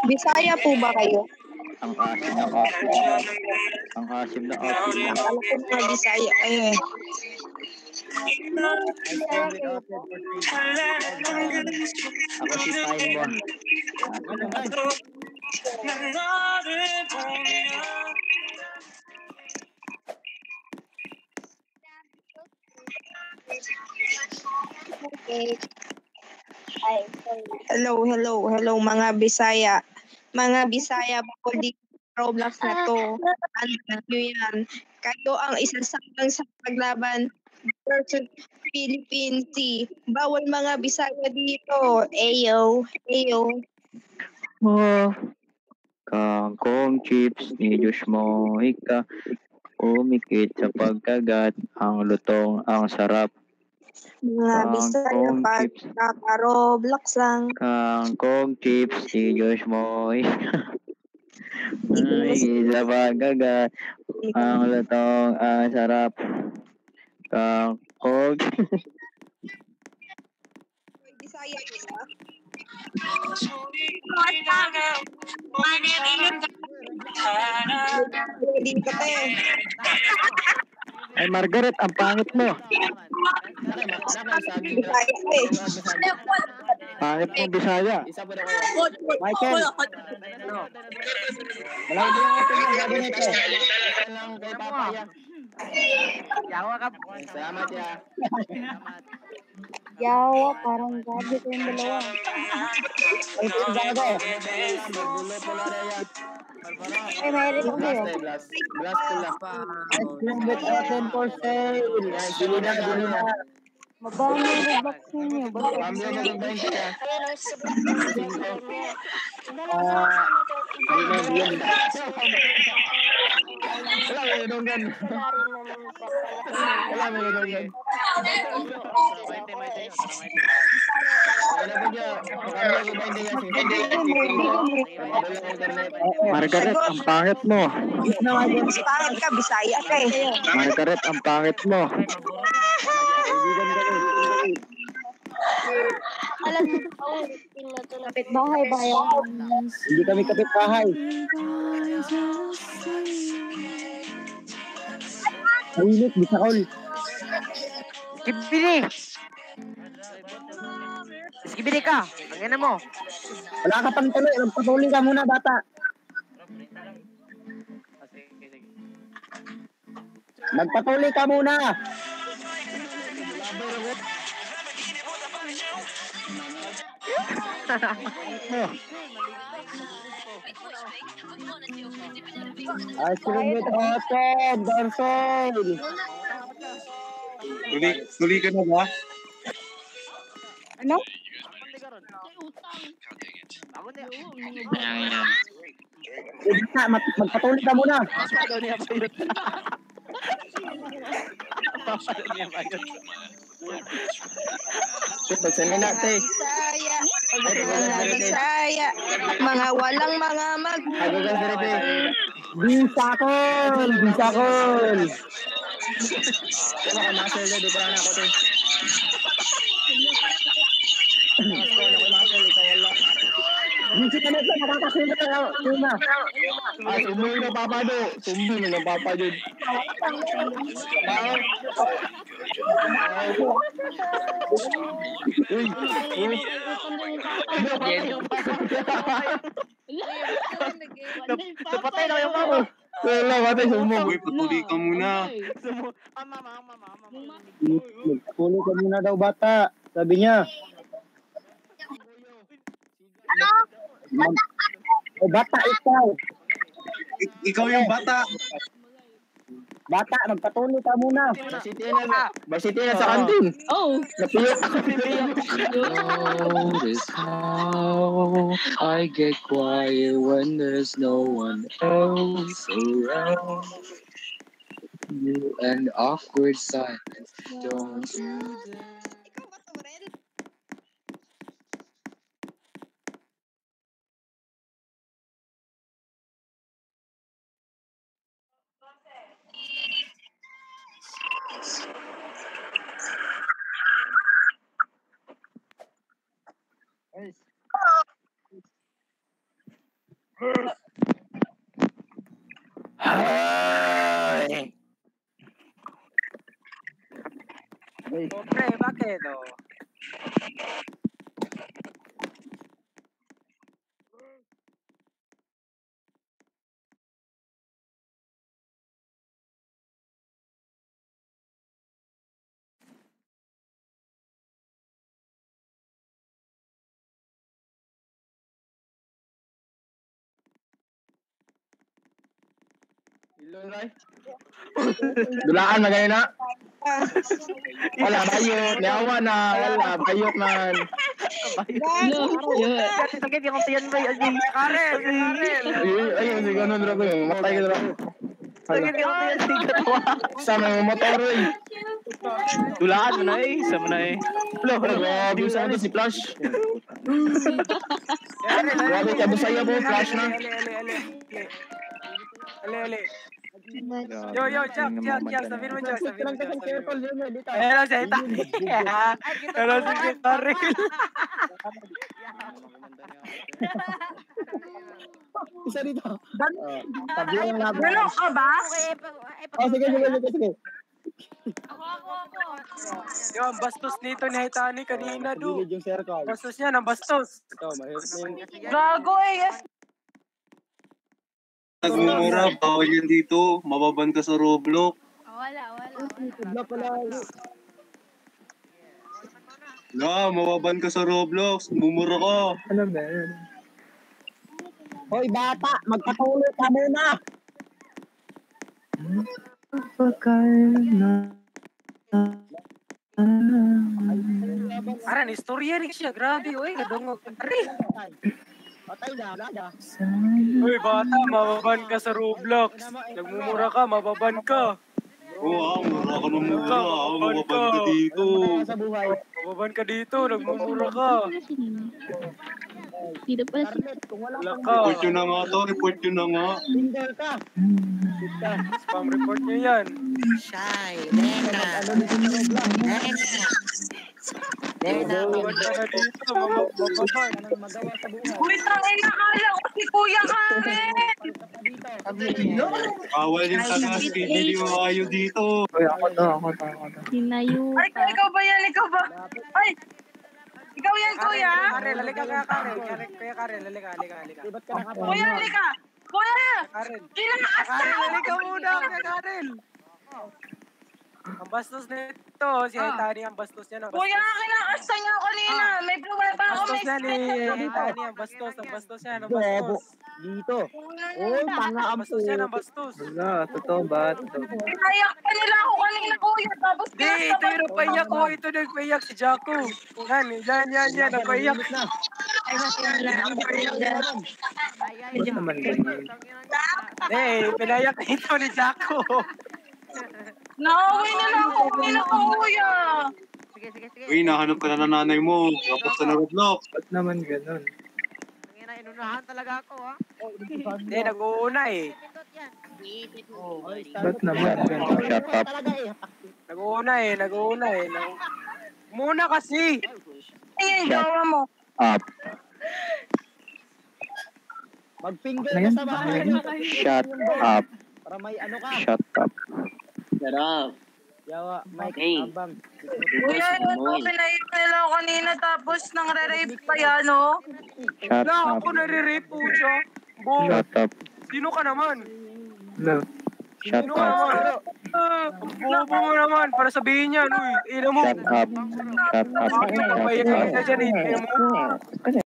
Bisaya po ba kayo? Ang asim ng outfit mo. Ang asim ng outfit mo. Akala ko mga Bisaya. Eh. Ako si Pine mo. Hello mga Bisaya. Mga Bisaya, bukod di Roblox na to. Ano nyo yan? Kayo ang isasabang sa paglaban versus Philippine Sea. Bawal mga Bisaya dito. Ayo. Oh, kangkong chips ni Diyos mo, ika. Umikit sa pagkagat, ang lutong, ang sarap. Mga Bisaya, Kangkong pag chips. kaka-Roblox lang. Kangkong chips ni Diyos mo, ika. Umikit sa pagkagat, ang lutong, ang sarap. Kangkong Bisaya isa. Hindi ka te. Ay, Margaret, ang pangit mo. Bisaya eh. Pangit mo, Bisaya. Michael. Walang din ang ating mga gabi nito. Lang kay Papaya. Yawa ka. Salamat ya. Yawa, parang gabi ko yung dalawa. Ay, gago. Magulo pala na yan. Ay, mayroon ko sa'yo. Blast pula. Ice cream with open for sale. Bili na. Mababa yung Roblox ninyo. Basta Pamlo na ng 20 ka. Wala may gadonggan. Margaret, ang pangit mo. Mas pangit ka, Bisaya ka eh. Margaret, ang pangit mo. alam mo, kapitbahay ba yan? Hindi kami kapitbahay. Mainit, bisakol. Skibidi ka! Ang ina mo! Wala ka pang tuloy. Magpatuloy ka muna, bata. Magpatuloy ka muna. Ice cream with open, Dorsey. Tuli ka na ba? Ano? Magpatuloy ka muna. Pagsanin natin. Bisaya. Bisaya. Mga walang mga mag. Bisakol. Ano ka muscle na, di pa na ako to. Bisa ka na ito, nakakasunod na tuma. Ay, sumbong na papado. Sumbong na papado. Uy, Napatay na yung mama! wala, batay, sumbong. Uy, patuli ka muna. Magpatuloy ka muna daw, bata. Sabi niya. Ano? Bata, ikaw. Ikaw yung bata. Bata, magpatuloy ka muna. Basitin na sa kantin. Oh. Napiyok. Notice how I get quiet when there's no one else around. You and awkward silence. Don't you dare. Ay! O, pre, bakit? O. Dulaan na ganyan na. Wala, bayot. Niawa na. Wala, bayot man. Sakit yung kumpiyan ba yun? Karel! Karel! Ayun, hindi ganun rin ako. Matay ka na. Sakit yung kumpiyan si Gatwa. Sana yung motor eh. Dulaan mo na eh. Isa mo na eh. Grabe yung sa si Flash. Karel, Grabe ka, Bisaya mo, flash na. Ale. Yo, Jack, sabihin mo, Jack. Hello, Zeta. Hello, si Karel. Isa dito. Ganun ka ba? Oh, sige. Yo, ang bastos nito ni Haitani kanina, do. Yung circle. Bastos niya, ang bastos. Ito, mahirap na yun. Gago eh. Nagmumura, bawal yan dito. Mababan ka sa Roblox. Wala. Mababan ka sa Roblox. Mumura ka. Ano ba yan? Hoy, bata! Magpatuloy ka muna! Aran, istorya rin siya. Grabe, oy. Kadungog. Patay na, wala. Uy, bata, mababan ka sa Roblox. Nagmumura ka, mababan ka. Oo, mura ka ng mura. Mababan ka dito. Sa buhay. Mababan ka dito, nagmumura ka. Dito pala si Wala ka. Report yun na nga to. Report yun na nga. Single ka. Spam report niya yan. Mababan ka na dito, mababan. Magawa sa buhay. Uy, tangin na kala ko si Kuya Karen. Bawal yung tagas. Pili mo kayo dito. Sinayo Ay, ikaw ba yan? Ikaw ba? Ay, ikaw yan, Kuya? Karel, halika ka, Karel. Kaya Karel, halika. Ba't ka nakapagod? Kuya, halika. Kuya! Karel. Kinakaas na Karel, ako. halika muna, kaya Karel. Ang bastos nito, si Haitani, ang bastos niya. Kuya, kinakaas niya ako kanina. May pruweba ako. Bastos May niya ni screen. Haitani, ang bastos niya, ang Bobo. bastos. Dito. Uy, tanga ang Bastos niya, ang bastos. Wala, totoo ba? Pinayak pa nila ako kanina, Kuya. Tapos Di, ito yung nagpaiyak ko. Ito nagpaiyak si Jaco. Yan. Nagpaiyak. Ba't naman ganyan? Eh, pinayak ito ni Jaco. Nauwi nila ako kanina, Kuya. Uy, nahanap ka na ng nanay mo. Tapos ka na Roblox. Ba't naman ganun? Inunahan talaga ako, ha? Hindi, nag-uuna eh. Ba't naman ganun? Shut up. Nag-uuna eh. Muna kasi. Ayun, gawa mo. Up. Mag-finger ka sa bahay. Shut up. Para may ano ka. Shut up. Yawa, Mike, abang. Kuya, pinayak nila ako kanina tapos nang re-rape pa yan, no? Shut Wala up. ako nare-rape po siya. Bo, Shut up. sino ka naman? No. Shut Sino ka up. naman? Bobo mo naman para sabihin niyan. Uy, ina mo. Shut up. Shut up. Bakit Shut papaiyak ka up. dyan, ina mo?